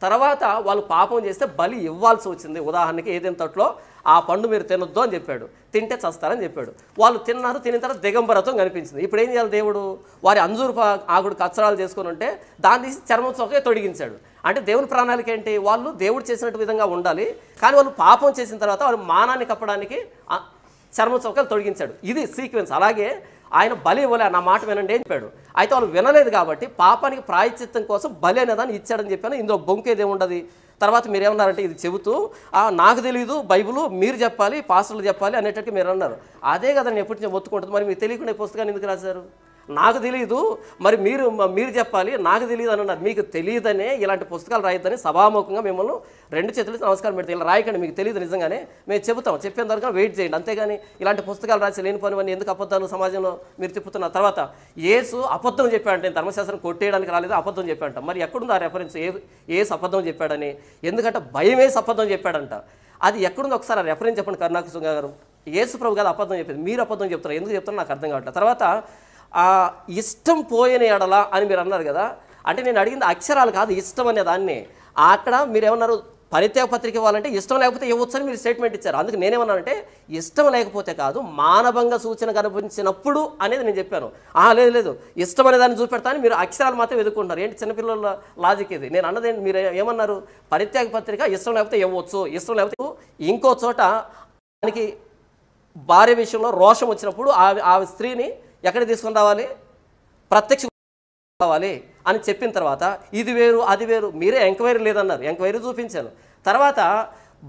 తర్వాత వాళ్ళు పాపం చేస్తే బలి ఇవ్వాల్సి వచ్చింది. ఉదాహరణకి ఏదైనా తట్లో ఆ పండు మీరు తినొద్దు అని చెప్పాడు, తింటే చస్తారని చెప్పాడు. వాళ్ళు తిన్నారు, తినిన తర్వాత దిగంబరత్వం కనిపించింది. ఇప్పుడు ఏం చేయాలి దేవుడు? వారి అంజూరు ఆకుడు కచ్చరాలు చేసుకుని ఉంటే దాన్ని తీసి చర్మం చొక్కే తొడిగించాడు. అంటే దేవుని ప్రణాళిక ఏంటి? వాళ్ళు దేవుడు చేసినట్టు విధంగా ఉండాలి, కానీ వాళ్ళు పాపం చేసిన తర్వాత వాళ్ళు మానాన్ని కప్పడానికి చర్మం చొక్కలు తొడిగించాడు. ఇది సీక్వెన్స్. అలాగే ఆయన బలి ఇవ్వలే, నా మాట వినండి అని చెప్పాడు. అయితే వాళ్ళు వినలేదు కాబట్టి పాపానికి ప్రాయశ్చిత్తం కోసం బలి అనేదాన్ని ఇచ్చాడని చెప్పాను. ఇందులో బొంకేది ఏముండదు. తర్వాత మీరు ఏమన్నారంటే ఇది చెబుతూ నాకు తెలియదు బైబిల్ మీరు చెప్పాలి, పాస్టర్లు చెప్పాలి అనేటట్టు మీరు అన్నారు. అదే కదా నేను ఎప్పటి నుంచి ఒత్తుకుంటుంది. మరి మీకు తెలియకుండా ఈ పుస్తకాన్ని ఎందుకు రాశారు? నాకు తెలియదు మరి మీరు చెప్పాలి, నాకు తెలియదు అని అన్నారు. మీకు తెలియదనే ఇలాంటి పుస్తకాలు రాయొద్దని సభాముఖంగా మిమ్మల్ని 2 చేతులు నమస్కారం పెడితే ఇలా రాయకండి, మీకు తెలియదు నిజంగానే మేము చెబుతాం, చెప్పేంత వరకు వెయిట్ చేయండి, అంతేగాని ఇలాంటి పుస్తకాలు రాసి లేని పనివన్నీ ఎందుకు అబద్ధాలు సమాజంలో మీరు తిప్పుతున్నారు. తర్వాత యేసు అబద్ధం చెప్పాడంటే ధర్మశాస్త్రం కొట్టేయడానికి రాలేదు, అబద్ధం చెప్పాడంట. మరి ఎక్కడుంది ఆ రెఫరెన్స్? యేసు అబద్ధం చెప్పాడని? ఎందుకంటే భయం వేసి అబద్ధం చెప్పాడంట. అది ఎక్కడుంది ఒకసారి ఆ రెఫరెన్స్ చెప్పండి కరుణాకర్ సుగుణ గారు. యేసు ప్రభు కాదు అబద్ధం చెప్పేది, మీరు అబద్ధం చెప్తారు. ఎందుకు చెప్తారో నాకు అర్థం కావట్లేదు. తర్వాత ఇష్టం పోయిన ఎడల అని మీరు అన్నారు కదా, అంటే నేను అడిగింది అక్షరాలు కాదు, ఇష్టం అనే దాన్ని. అక్కడ మీరు ఏమన్నారు, పరిత్యాగ పత్రిక ఇవ్వాలంటే ఇష్టం లేకపోతే ఇవ్వచ్చు అని మీరు స్టేట్మెంట్ ఇచ్చారు. అందుకు నేనేమన్నానంటే ఇష్టం లేకపోతే కాదు, మానభంగ సూచన కనిపించినప్పుడు అనేది నేను చెప్పాను. లేదు ఇష్టం అనే దాన్ని చూపెడతాను, మీరు అక్షరాలు మాత్రం ఎదుర్కొంటారు. ఏంటి చిన్నపిల్లల లాజిక్ ఇది? నేను అన్నది మీరు ఏమన్నారు, పరిత్యాగ పత్రిక ఇష్టం లేకపోతే ఇవ్వచ్చు, ఇష్టం లేకపోతే. ఇంకో చోట దానికి భార్య విషయంలో రోషం వచ్చినప్పుడు ఆ స్త్రీని ఎక్కడికి తీసుకొని రావాలి, ప్రత్యక్ష రావాలి అని చెప్పిన తర్వాత ఇది వేరు అది వేరు, మీరే ఎంక్వైరీ లేదన్నారు, ఎంక్వైరీ చూపించాను. తర్వాత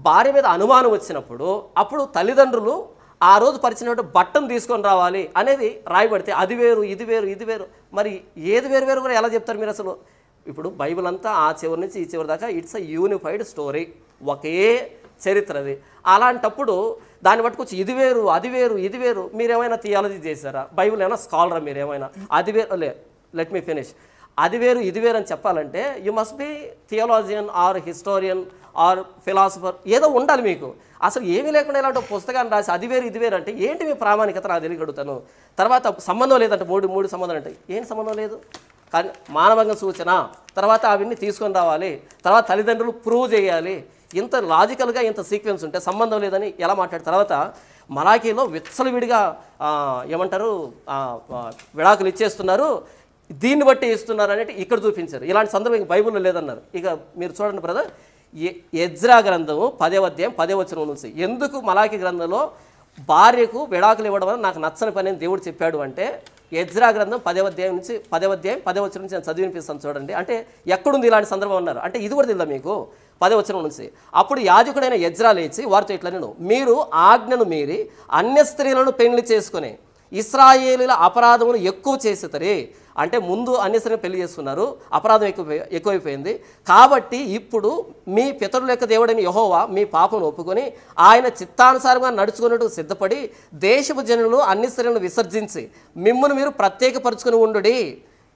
భార్య మీద అనుమానం వచ్చినప్పుడు అప్పుడు తల్లిదండ్రులు ఆ రోజు పరిచినటువంటి బట్టను తీసుకొని రావాలి అనేది రాయబడితే అది వేరు ఇది వేరు ఇది వేరు. మరి ఏది వేరు వేరు కూడా ఎలా చెప్తారు మీరు అసలు? ఇప్పుడు బైబిల్ అంతా ఆ చివరి నుంచి ఈ చివరి దాకా ఇట్స్ అ యూనిఫైడ్ స్టోరీ, ఒకే చరిత్ర అది. అలాంటప్పుడు దాన్ని పట్టుకొచ్చి ఇది వేరు అది వేరు ఇది వేరు. మీరేమైనా థియాలజీ చేశారా? బైబిల్ ఏమైనా స్కాలరా? మీరేమైనా అది వేరు లెట్ మీ ఫినిష్. అది వేరు ఇది వేరు అని చెప్పాలంటే you must be theologian or historian or philosopher, ఏదో ఉండాలి మీకు. అసలు ఏమీ లేకుండా ఇలాంటి పుస్తకాన్ని రాసి అది వేరు ఇది వేరు అంటే ఏంటి మీ ప్రామాణికత? నాకు తెలియగడుగుతాను. తర్వాత సంబంధం లేదంటే మూడు సంబంధాలు అంటే ఏంటి సంబంధం లేదు? కానీ మానవంగ సూచన, తర్వాత అవన్నీ తీసుకొని రావాలి, తర్వాత తల్లిదండ్రులు ప్రూవ్ చేయాలి. ఇంత లాజికల్గా ఇంత సీక్వెన్స్ ఉంటే సంబంధం లేదని ఎలా మాట్లాడారు? తర్వాత మలాకీలో విచ్చలవిడిగా ఏమంటారు విడాకులు ఇచ్చేస్తున్నారు, దీన్ని బట్టి ఇస్తున్నారు అనేది ఇక్కడ చూపించారు. ఇలాంటి సందర్భం బైబిల్లో లేదన్నారు. ఇక మీరు చూడండి బ్రదర్, ఎజ్రా గ్రంథము 10వ అధ్యాయం 10వ వచనం నుంచి ఎందుకు మలాకి గ్రంథంలో భార్యకు విడాకులు ఇవ్వడం వల్ల నాకు నచ్చని పని అని దేవుడు చెప్పాడు అంటే, ఎజ్రా గ్రంథం 10వ అధ్యాయం 10వ వచనం నుంచి నేను చదివి వినిపిస్తాను చూడండి. అంటే ఎక్కడుంది ఇలాంటి సందర్భం అన్నారు అంటే ఇది కూడా తెలుదా మీకు? 10వ వచనం నుంచి, అప్పుడు యాజకుడైన ఎజ్రా లేచి వారితో ఇట్లా, నేను మీరు ఆజ్ఞను మీరి అన్య స్త్రీలను పెళ్లి చేసుకుని ఇశ్రాయేలీల అపరాధమును ఎక్కువ చేసేతరి. అంటే ముందు అన్య స్త్రీలను పెళ్లి చేసుకున్నారు, అపరాధం ఎక్కువైపోయింది. కాబట్టి ఇప్పుడు మీ పితరుల యొక్క దేవుడైన యెహోవా మీ పాపను ఒప్పుకొని ఆయన చిత్తానుసారంగా నడుచుకున్నట్టు సిద్ధపడి దేశపు జనులు అన్య స్త్రీలను విసర్జించి మిమ్మల్ని మీరు ప్రత్యేకపరుచుకుని ఉండుడి.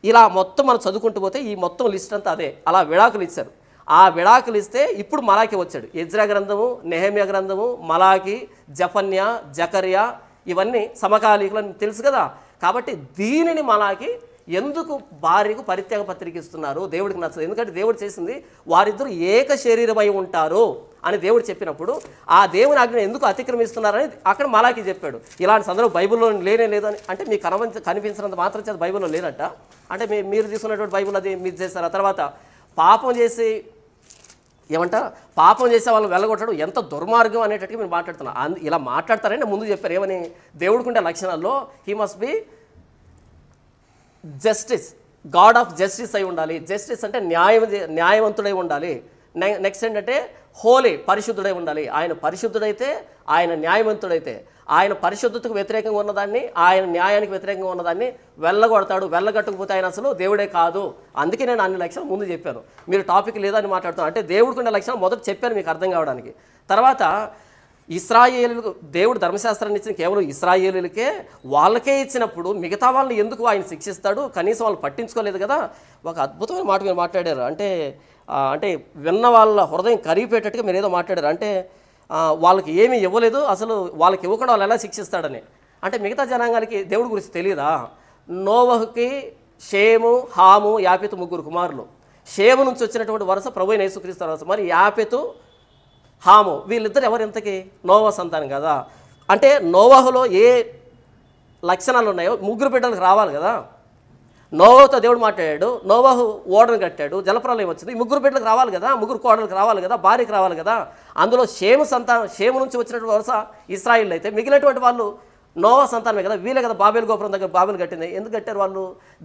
ఇలా మొత్తం మనం చదువుకుంటూ పోతే ఈ మొత్తం లిస్ట్ అంతా అదే. అలా విడాకులు ఇచ్చారు. ఆ విడాకులు ఇస్తే ఇప్పుడు మలాకి వచ్చాడు. ఎజ్రా గ్రంథము, నెహెమ్యా గ్రంథము, మలాకి, జఫన్యా, జకర్యా ఇవన్నీ సమకాలీకులు అని తెలుసు కదా. కాబట్టి దీనిని మలాకి ఎందుకు భార్యకు పరిత్యాగ పత్రిక ఇస్తున్నారు? దేవుడికి నచ్చదు. ఎందుకంటే దేవుడు చేసింది వారిద్దరూ ఏక శరీరమై ఉంటారు అని దేవుడు చెప్పినప్పుడు ఆ దేవుని ఆజ్ఞ ఎందుకు అతిక్రమిస్తున్నారని అక్కడ మలాకి చెప్పాడు. ఇలాంటి సందర్భం బైబిల్లో లేనే లేదని అంటే మీకు కనిపించినంత మాత్రం చేత బైబిల్లో లేనట్ట అంటే మీరు తీసుకున్నటువంటి బైబిల్ అది మీరు చేస్తారు. ఆ తర్వాత పాపం చేసి పాపం చేసే వాళ్ళని వెళ్ళగొట్టడం ఎంత దుర్మార్గం అనేటట్టుగా మీరు మాట్లాడుతున్నారు. ఇలా మాట్లాడతారని ముందు చెప్పారు. ఏమని? దేవుడికి ఉండే లక్షణాల్లో he must be justice, god of justice అయి ఉండాలి. జస్టిస్ అంటే న్యాయవంతుడై ఉండాలి. నెక్స్ట్ ఏంటంటే హోలీ, పరిశుద్ధుడై ఉండాలి. ఆయన పరిశుద్ధుడైతే, ఆయన న్యాయవంతుడైతే ఆయన పరిశుద్ధతకు వ్యతిరేకంగా ఉన్నదాన్ని, ఆయన న్యాయానికి వ్యతిరేకంగా ఉన్నదాన్ని వెళ్ళగొడతాడు. వెళ్ళగట్టకపోతే ఆయన అసలు దేవుడే కాదు. అందుకే నేను అన్ని లక్షణాలు ముందు చెప్పాను. మీరు టాపిక్ లేదని మాట్లాడుతాను అంటే దేవుడికి ఉన్న లక్షణాలు మొదట చెప్పాను మీకు అర్థం కావడానికి. తర్వాత ఇశ్రాయేలులకు దేవుడు ధర్మశాస్త్రాన్ని ఇచ్చిన కేవలం ఇశ్రాయేలులకే, వాళ్ళకే ఇచ్చినప్పుడు మిగతా వాళ్ళని ఎందుకు ఆయన శిక్షిస్తాడు? కనీసం వాళ్ళు పట్టించుకోలేదు కదా. ఒక అద్భుతమైన మాట మీరు మాట్లాడారు. అంటే విన్న వాళ్ళ హృదయం కరిగిపోయేటట్టుగా మీరు ఏదో మాట్లాడారు. అంటే వాళ్ళకి ఏమీ ఇవ్వలేదు, అసలు వాళ్ళకి ఇవ్వకుండా వాళ్ళు ఎలా శిక్షిస్తాడని. అంటే మిగతా జనాంగానికి దేవుడి గురించి తెలియదా? నోవహుకి షేము, హాము, యాపెతు 3 కుమారులు. షేము నుంచి వచ్చినటువంటి వరుస ప్రభువైన యేసుక్రీస్తు వరుస. మరి యాపెతు, హాము వీళ్ళిద్దరు ఎవరు? ఇంతకీ నోవహు సంతానం కదా. అంటే నోవహులో ఏ లక్షణాలు ఉన్నాయో 3 బిడ్డలకు రావాలి కదా. నోవహుతో దేవుడు మాట్లాడాడు, నోవహు ఓడను కట్టాడు, జలప్రలయం వచ్చింది. 3 బిడ్డలకు రావాలి కదా, 3 కోడలకు రావాలి కదా, భార్యకి రావాలి కదా. అందులో షేము నుంచి వచ్చినటువంటి వరుస ఇశ్రాయేలు అయితే మిగిలినటువంటి వాళ్ళు నోవహు సంతానమే కదా. వీళ్ళే కదా బాబేలు గోపురం దగ్గర బాబేలు కట్టింది. ఎందుకు కట్టారు? వాళ్ళు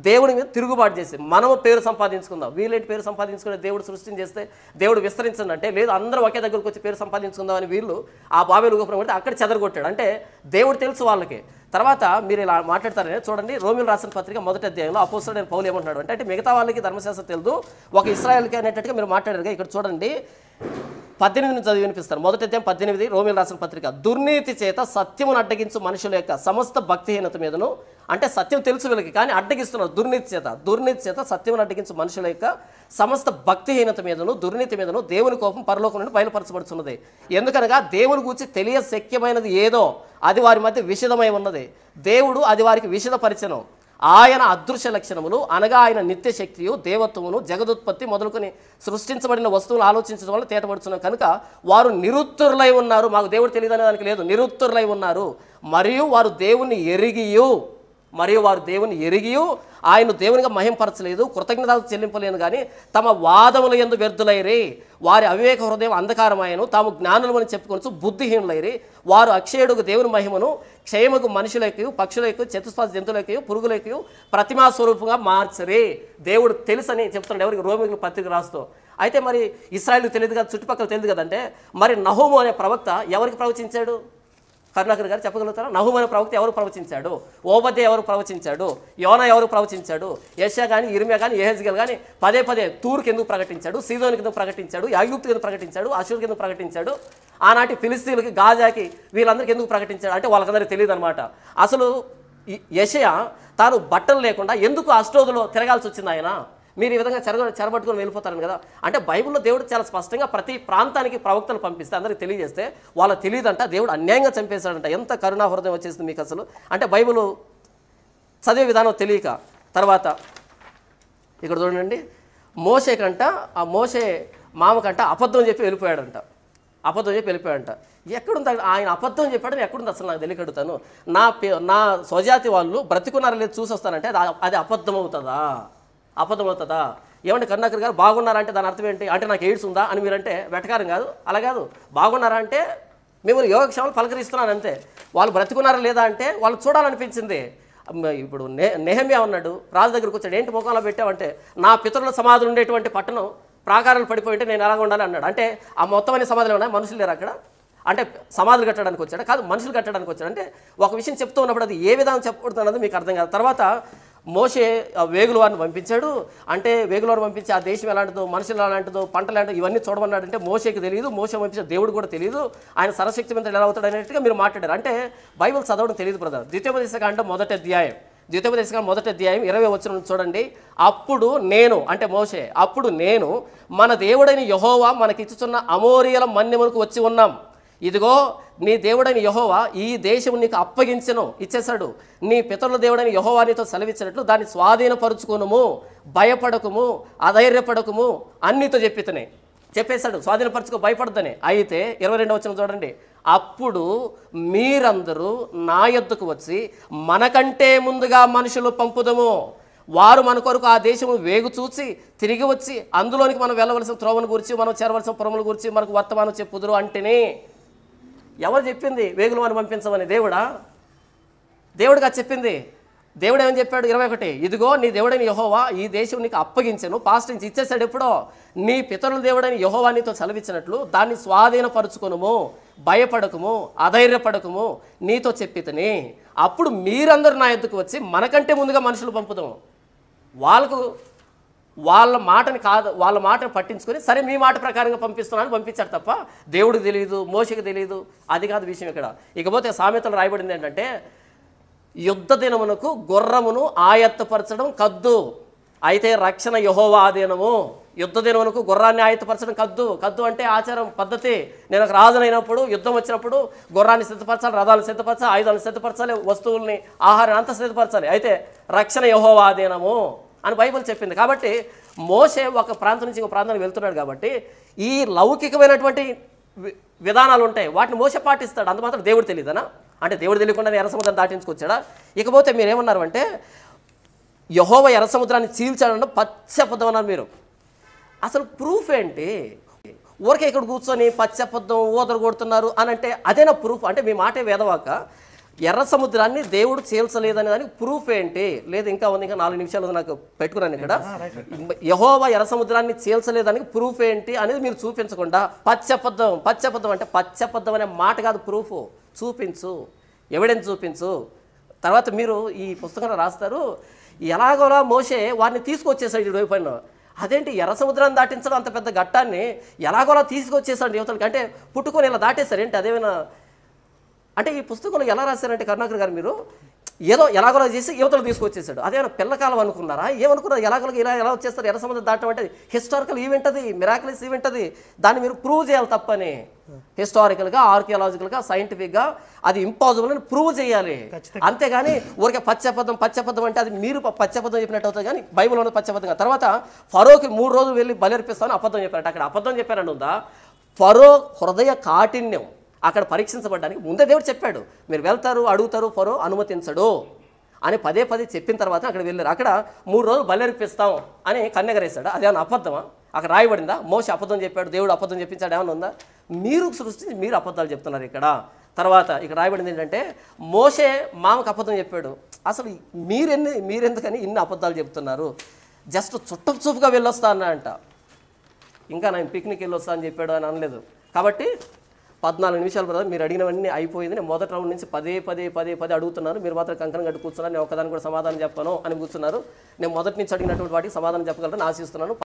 దేవుడి మీద తిరుగుబాటు చేసి మనము పేరు సంపాదించుకుందాం. వీళ్ళేంటి పేరు సంపాదించుకునే? దేవుడు సృష్టిని చేస్తే దేవుడు విస్తరించండి అంటే లేదు, అందరూ ఒకే దగ్గరకు వచ్చి పేరు సంపాదించుకుందాం అని వీళ్ళు ఆ బాబేలు గోపురం కడితే అక్కడ చెదరగొట్టాడు. అంటే దేవుడు తెలుసు వాళ్ళకి. తర్వాత మీరు ఇలా మాట్లాడతారని చూడండి, రోమిలు రాసిన పత్రిక 1వ అధ్యాయంలో అపోస్తలుడైన పౌలు ఏమంటున్నాడు అంటే మిగతా వాళ్ళకి ధర్మశాస్త్రం తెలియదు, ఒక ఇశ్రాయేలుకి అనేటట్టుగా మీరు మాట్లాడారు. ఇక్కడ చూడండి 18 నుంచి చదివి వినిపిస్తారు. 1వ అధ్యాయం 18 రోమిలు రాసిన పత్రిక. దుర్నీతి చేత సత్యమును అడ్డగించు మనుషుల యొక్క సమస్త భక్తిహీనత మీదను, అంటే సత్యం తెలుసు వీళ్ళకి కానీ అడ్డగిస్తున్నారు. దుర్నీతి చేత సత్యమును అడ్డగించు మనుషుల యొక్క సమస్త భక్తిహీనత మీదను, దుర్నీతి మీదను దేవుని కోపం పరలోకం నుండి బయలుపరచబడుతున్నది. ఎందుకనగా దేవుని గురించి తెలియశక్యమైనది ఏదో అది వారి మధ్య విషదమై ఉన్నది. దేవుడు అది వారికి విషదపరిచెను. ఆయన అదృశ్య లక్షణములు అనగా ఆయన నిత్య శక్తియు, దేవత్వమును, జగదుత్పత్తి మొదలుకొని సృష్టించబడిన వస్తువులు ఆలోచించడం వల్ల తేటపడుతున్నారు. కనుక వారు నిరుత్తరులై ఉన్నారు. మాకు దేవుడు తెలియదనే దానికి లేదు, నిరుత్తరులై ఉన్నారు. మరియు వారు దేవుని ఎరిగియు ఆయన దేవునిగా మహింపరచలేదు, కృతజ్ఞతలు చెల్లింపలేను కానీ తమ వాదముల యందు వ్యర్థులైరి. వారి అవివేక హృదయం అంధకారమాయను, తాము జ్ఞానులమని చెప్పుకొనచ్చు బుద్ధిహీనులైరి. వారు అక్షయుడుకు దేవుని మహిమను క్షయముకు మనుషులకు, పక్షులకు, చతుస్పాద జంతువులకు, పురుగులకు ప్రతిమా స్వరూపంగా మార్చరే. దేవుడు తెలుసని చెప్తున్నాడు ఎవరికి? రోమిలకు పత్రిక రాస్తూ. అయితే మరి ఇశ్రాయేలుకు తెలియదు కదా, చుట్టుపక్కల తెలియదు కదంటే మరి నహూము అనే ప్రవక్త ఎవరికి ప్రవచించాడు? కరుణాకర్ గారు చెప్పగలుగుతారా? నహూము అనే ప్రవక్త ఎవరు ప్రవచించాడు? ఓబద్య ఎవరు ప్రవచించాడు? యోనా ఎవరు ప్రవచించాడు? యెషయా కానీ, ఇర్మియా కానీ, యెహెజ్కేలు కానీ పదే పదే తూర్కి ఎందుకు ప్రకటించాడు? సీదోనికి ఎందుకు ప్రకటించాడు? యాగుప్తుకి ఎందుకు ప్రకటించాడు? అషూర్కి ఎందుకు ప్రకటించాడు? ఆనాటి ఫిలిస్తీన్లకి, గాజాకి, వీళ్ళందరికీ ఎందుకు ప్రకటించాడు అంటే వాళ్ళకందరికీ తెలియదు అనమాట. అసలు యెషయా తాను బట్టలు లేకుండా ఎందుకు అష్టోదులో తిరగాల్సి వచ్చింది ఆయన? మీరు ఈ విధంగా చెరబట్టుకొని వెళ్ళిపోతారని కదా. అంటే బైబిల్లో దేవుడు చాలా స్పష్టంగా ప్రతి ప్రాంతానికి ప్రవక్తలు పంపిస్తే అందరికి తెలియజేస్తే వాళ్ళకి తెలియదంట దేవుడు అన్యాయంగా చంపేశాడంట. ఎంత కరుణా హృదయం వచ్చేసింది మీకు అసలు. అంటే బైబిల్ చదివే విధానం తెలియక. తర్వాత ఇక్కడ చూడండి, మోషే కంట, ఆ మోషే మామకంట అబద్ధం చెప్పి వెళ్ళిపోయాడంట. అబద్ధం చెప్పి వెళ్ళిపోయాడంట. ఎక్కడుంది ఆయన అబద్ధం చెప్పాడని? ఎక్కడుంది అసలు నాకు తెలియకడుగుతాను. నా స్వజాతి వాళ్ళు బ్రతికున్నారా లేదు చూసి వస్తానంటే అది అబద్ధం అవుతుందా? అబద్ధం అవుతుందా? ఏమంటే కరుణాకర్ గారు బాగున్నారంటే దాని అర్థం ఏంటి అంటే నాకు ఎయిడ్స్ ఉందా అని మీరంటే వెటకారం కాదు. అలా కాదు, బాగున్నారా అంటే మిమ్మల్ని యోగక్షేమాలు పలకరిస్తున్నాను అంతే. వాళ్ళు బ్రతికున్నారా లేదా అంటే వాళ్ళు చూడాలనిపించింది. ఇప్పుడు నెహెమ్యా ఉన్నాడు, రాజు దగ్గరకు వచ్చాడు, ఏంటి ముఖంలో పెట్టావంటే నా పితరుల సమాధులు ఉండేటువంటి పట్టణం ప్రాకారాలు పడిపోయి ఉంటే నేను ఎలాగ ఉండాలి అన్నాడు. అంటే ఆ మొత్తమైన సమాధులు ఉన్నాయి, మనుషులు లేరు అక్కడ. అంటే సమాధులు కట్టడానికి వచ్చాడు కాదు, మనుషులు కట్టడానికి వచ్చాడు. అంటే ఒక విషయం చెప్తూ ఉన్నప్పుడు అది ఏ విధానం చెప్పకూడదు మీకు అర్థం కాదు. తర్వాత మోషే వేగుల వారిని పంపించాడు. అంటే వేగుల వారిని పంపించి ఆ దేశం ఎలాంటిదో, మనుషులు ఎలాంటిదో, పంటలు ఎలాంటిదో ఇవన్నీ చూడమన్నాడు. అంటే మోషేకి తెలియదు, మోషే పంపించిన దేవుడు కూడా తెలియదు, ఆయన సర్వశక్తిమంతుడు ఎలా అవుతాడు అనేట్టుగా మీరు మాట్లాడారు. అంటే బైబిల్ చదవడం తెలియదు బ్రదర్. ద్వితీయోపదేశకాండం మొదటి అధ్యాయం 20 వచనం చూడండి. అప్పుడు నేను, అంటే మోషే, అప్పుడు నేను మన దేవుడైన యెహోవా మనకిచ్చుచున్న అమోరియల మన్యములకు వచ్చి ఉన్నాం. ఇదిగో నీ దేవుడైన యెహోవా ఈ దేశం నీకు అప్పగించెను, ఇచ్చేశాడు. నీ పితరుల దేవుడైన యెహోవా నీతో సెలవిచ్చినట్లు దాన్ని స్వాధీనపరుచుకునుము, భయపడకుము, అధైర్యపడకుము అన్నితో చెప్పేశాడు. స్వాధీనపరచుకో, భయపడద్దని. అయితే 22వ వచనం చూడండి. అప్పుడు మీరందరూ నా యొద్దకు వచ్చి మనకంటే ముందుగా మనుషులు పంపుదము, వారు మన కొరకు ఆ దేశము వేగు చూసి తిరిగి వచ్చి అందులోనికి మనం వెళ్ళవలసిన త్రోవను గురించి, మనం చేరవలసిన పురముల గురించి మనకు వర్తమానం చెప్పుదురు అంటేనే. ఎవరు చెప్పింది వేగులు మనం పంపించమని? దేవుడుగా చెప్పింది. దేవుడు ఏమని చెప్పాడు? 21, ఇదిగో నీ దేవుడైన యెహోవా ఈ దేశం నీకు అప్పగించెను, పాస్ట్ నుంచి ఇచ్చేసాడు ఎప్పుడో. నీ పితరుల దేవుడైన యెహోవా నీతో సెలవిచ్చినట్లు దాన్ని స్వాధీనపరుచుకునుము, భయపడకుము, అధైర్యపడకుము నీతో చెప్పితని. అప్పుడు మీరందరూ నా యొద్దకు వచ్చి మనకంటే ముందుగా మనుషులు పంపుదాం. వాళ్ళ మాటని పట్టించుకొని సరే మీ మాట ప్రకారంగా పంపిస్తున్నాను పంపించాడు తప్ప దేవుడికి తెలియదు, మోషకి తెలియదు. అది కాదు విషయం ఇక్కడ. ఇకపోతే సామెతలు రాయబడింది ఏంటంటే యుద్ధ దినమునకు గుర్రమును ఆయత్తపరచడం కద్దు, అయితే రక్షణ యెహోవా ఆధీనము. యుద్ధ దినమునకు గుర్రాన్ని ఆయత్తపరచడం కద్దు అంటే ఆచారం, పద్ధతి. నేను ఒక రాజునైనప్పుడు యుద్ధం వచ్చినప్పుడు గుర్రాన్ని సిద్ధపరచాలి, రథాలను సిద్ధపరచాలి, ఆయుధాలను సిద్ధపరచాలి, వస్తువుల్ని, ఆహారాన్ని అంతా సిద్ధపరచాలి. అయితే రక్షణ యెహోవా ఆధీనము అని బైబిల్ చెప్పింది. కాబట్టి మోషే ఒక ప్రాంతం నుంచి ఇంకో ప్రాంతానికి వెళ్తున్నాడు కాబట్టి ఈ లౌకికమైనటువంటి విధానాలు ఉంటాయి, వాటిని మోషే పాటిస్తాడు. అంత మాత్రం దేవుడు తెలియదనా? అంటే దేవుడు తెలియకుండా ఎర్ర సముద్రం దాటించుకొచ్చాడా? ఇకపోతే మీరు ఏమన్నారు అంటే యెహోవా ఎర్ర సముద్రాన్ని చీల్చాడన్న పచ్చబద్ధం అన్నారు మీరు. అసలు ప్రూఫ్ ఏంటి? ఊరికే ఇక్కడ కూర్చొని పచ్చబద్ధం ఊదరు కొడుతున్నారు అని అంటే అదేనా ప్రూఫ్? అంటే మీ మాటే వేదవాక. ఎర్ర సముద్రాన్ని దేవుడు చీల్చలేదనే దానికి ప్రూఫ్ ఏంటి? లేదు ఇంకా ఉంది, ఇంకా 4 నిమిషాలు నాకు పెట్టుకున్నాను ఇక్కడ. యెహోవా ఎర్ర సముద్రాన్ని చీల్చలేదానికి ప్రూఫ్ ఏంటి అనేది మీరు చూపించకుండా పచ్చబద్ధం అంటే పచ్చబద్ధం అనే మాట కాదు ప్రూఫ్. చూపించు, ఎవిడెన్స్ చూపించు. తర్వాత మీరు ఈ పుస్తకంలో రాస్తారు ఎలాగోలా మోషే వారిని తీసుకొచ్చేసాడు ఇటువైపు. అదేంటి ఎర్ర సముద్రాన్ని దాటించడం అంత పెద్ద ఘట్టాన్ని ఎలాగోలా తీసుకొచ్చేసాడు యువతలకి అంటే పుట్టుకొని ఇలా దాటేశారు ఏంటి? అదేమైనా అంటే ఈ పుస్తకంలో ఎలా రాశారంటే కరుణాకర్ గారు మీరు ఏదో ఎలాగోలా చేసి యువతలు తీసుకొచ్చేసాడు. అదేమైనా పిల్లకాలం అనుకున్నారా? ఏమనుకున్నారు? ఎలాగోలా ఎలా వచ్చేస్తారు? ఎర్ర సముద్రం దాటం అంటే హిస్టారికల్ ఈవెంట్, అది మిరాకులస్ ఈవెంట్, అది దాన్ని మీరు ప్రూవ్ చేయాలి తప్పని. హిస్టారికల్గా, ఆర్కియాలజికల్గా, సైంటిఫిక్గా అది ఇంపాసిబుల్ అని ప్రూవ్ చేయాలి. అంతేగాని ఊరికే పచ్చబద్ధం అంటే అది మీరు పచ్చబద్ధం చెప్పినట్టు అవుతుంది కానీ బైబిల్లో పచ్చబద్ధంగా. తర్వాత ఫరోకి 3 రోజులు వెళ్ళి బలర్పిస్తామని అబద్ధం చెప్పారంటే అక్కడ అబద్ధం చెప్పారని ఉందా? ఫరో హృదయ కాఠిన్యం అక్కడ పరీక్షించబడడానికి ముందే దేవుడు చెప్పాడు, మీరు వెళ్తారు, అడుగుతారు, ఫరో అనుమతించడు అని పదే చెప్పిన తర్వాత అక్కడ వెళ్ళారు. అక్కడ 3 రోజులు బలర్పిస్తాం అని కన్నెగరేశాడు. అదేమన్నా అబద్ధమా? అక్కడ రాయబడిందా? మోషే అబద్ధం చెప్పాడు, దేవుడు అబద్ధం చెప్పించాడు, ఏమన్నా ఉందా? మీరు సృష్టించి మీరు అబద్ధాలు చెప్తున్నారు ఇక్కడ. తర్వాత ఇక్కడ రాయబడింది ఏంటంటే మోషే మామకు అబద్ధం చెప్పాడు. అసలు మీరెందుకని ఇన్ని అబద్ధాలు చెప్తున్నారు? జస్ట్ చుట్టపు చూపుగా వెళ్ళొస్తా అన్నా అంట, ఇంకా నేను పిక్నిక్ వెళ్ళొస్తా అని చెప్పాడు అని అనలేదు. కాబట్టి 14 నిమిషాలు బ్రదర్ మీరు అడిగినవన్నీ అయిపోయింది. నేను మొదటి రౌండ్ నుంచి పదే అడుగుతున్నాను, మీరు మాత్రం కంకణం కట్టు కూర్చున్నారు. నేను ఒకదానికి కూడా సమాధానం చెప్పను అని కూర్చున్నారు. నేను మొదటి నుంచి అడిగినటువంటి వాటికి సమాధానం చెప్పగలరని ఆశిస్తున్నాను.